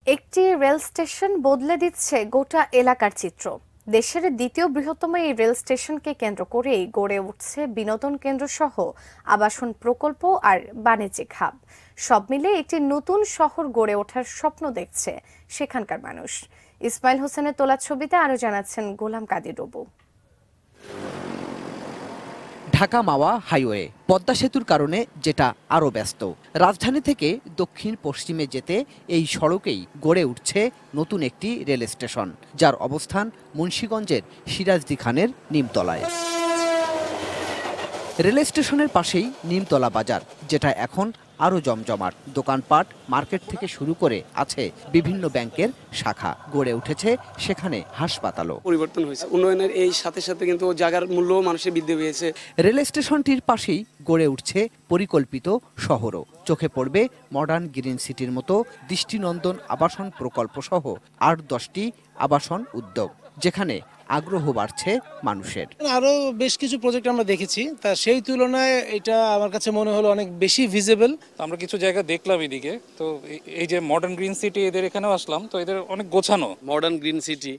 একটি rail station বদলে দিচ্ছে গোটা এলাকার চিত্র। দেশের দ্বিতীয় বৃহত্তম এই রেল স্টেশনকে কেন্দ্র করেই গড়ে উঠছে বিনোদন কেন্দ্র সহ আবাসন প্রকল্প আর বাণিজ্যিক হাব। সব মিলে একটি নতুন শহর গড়ে ওঠার স্বপ্ন দেখছে সেখানকার মানুষ। ইসমাইল হোসেনের তোলা ছবিতে আরো জানাচ্ছেন গোলাম কাদির রবু। ঢাকা মাওয়া হাইওয়ে পদ্মা সেতুর কারণে যেটা আরও ব্যস্ত। রাজধানী থেকে দক্ষিণ পশ্চিমে যেতে এই সড়কেই গড়ে উঠছে নতুন একটি রেল স্টেশন, যার অবস্থান মুন্সিগঞ্জের সিরাজদি খানের নিমতলায়। রেল স্টেশনের পাশেই নিমতলা বাজার, যেটা এখন আরও জমজমাট। দোকানপাট, মার্কেট থেকে শুরু করে আছে বিভিন্ন ব্যাংকের শাখা। গড়ে উঠেছে সেখানে হাসপাতালও। পরিবর্তন হয়েছে, উন্নয়নের এই সাথে সাথে কিন্তু জায়গার মূল্য মানুষের বৃদ্ধি পেয়েছে। রেল স্টেশনটির পাশেই গড়ে উঠছে পরিকল্পিত শহরও। চোখে পড়বে মডার্ন গ্রিন সিটির মতো দৃষ্টিনন্দন আবাসন প্রকল্প সহ ৮-১০টি আবাসন উদ্যোগ, যেখানে আগ্রহ বাড়ছে মানুষের। আরো বেশ কিছু প্রজেক্ট আমরা দেখেছি, তা সেই তুলনায় এটা আমার কাছে মনে হলো অনেক বেশি ভিজিবল। আমরা কিছু জায়গা দেখলাম এদিকে, তো এই যে মডার্ন গ্রিন সিটি, এদের এখানেও আসলাম, তো এদের অনেক গোছানো। মডার্ন গ্রিন সিটি,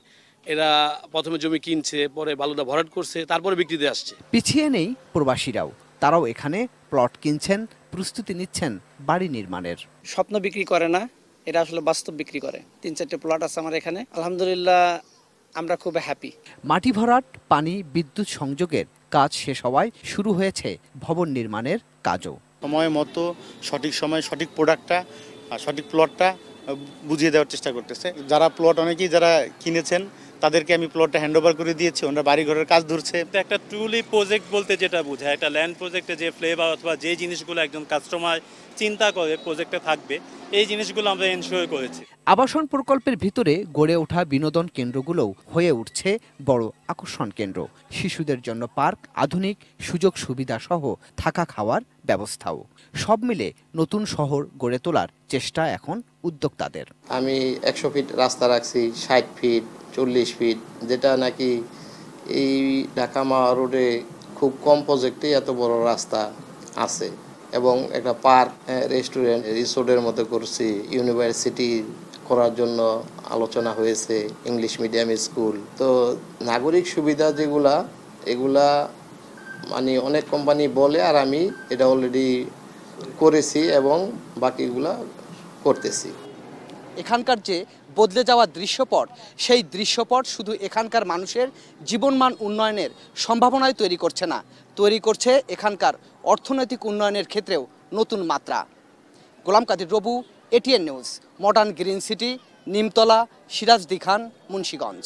এরা প্রথমে জমি কিনছে, পরে বালুদা ভরাট করছে, তারপরে বিক্রিতে আসছে। পিছিয়ে নেই প্রবাসীরাও, তারাও এখানে প্লট কিনছেন, প্রস্তুতি নিচ্ছেন বাড়ি নির্মাণের। স্বপ্ন বিক্রি করে না, এটা আসলে বাস্তব বিক্রি করে। ৩-৪টে প্লট আছে আমার এখানে, আলহামদুলিল্লাহ আমরা খুব হ্যাপি। মাটি ভরাট, পানি, বিদ্যুৎ সংযোগের কাজ শেষ হওয়ায় শুরু হয়েছে ভবন নির্মাণের কাজও। সময় মতো সঠিক সময় সঠিক প্রোডাক্টটা আর সঠিক প্লটটা বুঝিয়ে দেওয়ার চেষ্টা করতেছে। যারা প্লট অনেকেই যারা কিনেছেন তাদেরকে আমি প্লটটা হ্যান্ডওভার করে দিয়েছি, ওনারা বাড়িঘরের কাজ ধরছে। একটা ট্রুলি প্রজেক্ট বলতে যেটা বোঝায়, একটা ল্যান্ড প্রজেক্টে যে ফ্লেভার অথবা যে জিনিসগুলো একজন কাস্টমার চিন্তা করে প্রজেক্টে থাকবে, এই জিনিসগুলো আমরা এনশিওর করেছি। আবাসন প্রকল্পের ভিতরে গড়ে ওঠা বিনোদন কেন্দ্রগুলোও হয়ে উঠছে বড় আকর্ষণ কেন্দ্র। শিশুদের জন্য পার্ক, আধুনিক সুযোগ সুবিধা সহ থাকা খাওয়ার ব্যবস্থাও। সব মিলে নতুন শহর গড়ে তোলার চেষ্টা এখন উদ্যোক্তাদের। আমি ১০০ ফিট রাস্তা রাখছি, ৬০ ফিট, ৪০ ফিট, যেটা নাকি এই ঢাকা মাওয়া রোডে খুব কম প্রজেক্টে এত বড় রাস্তা আছে। এবং একটা পার্ক, রেস্টুরেন্ট, রিসোর্টের মতো করছি। ইউনিভার্সিটি করার জন্য আলোচনা হয়েছে, ইংলিশ মিডিয়াম স্কুল। তো নাগরিক সুবিধা যেগুলা, এগুলা মানে অনেক কোম্পানি বলে, আর আমি এটা অলরেডি করেছি এবং বাকিগুলা করতেছি। এখানকার যে বদলে যাওয়া দৃশ্যপট, সেই দৃশ্যপট শুধু এখানকার মানুষের জীবনমান উন্নয়নের সম্ভাবনায় তৈরি করছে না, তৈরি করছে এখানকার অর্থনৈতিক উন্নয়নের ক্ষেত্রেও নতুন মাত্রা। Golam Kadir Robu, ATN News, Modern Green City, Nimtala, Sirajdikhan, Munshiganj.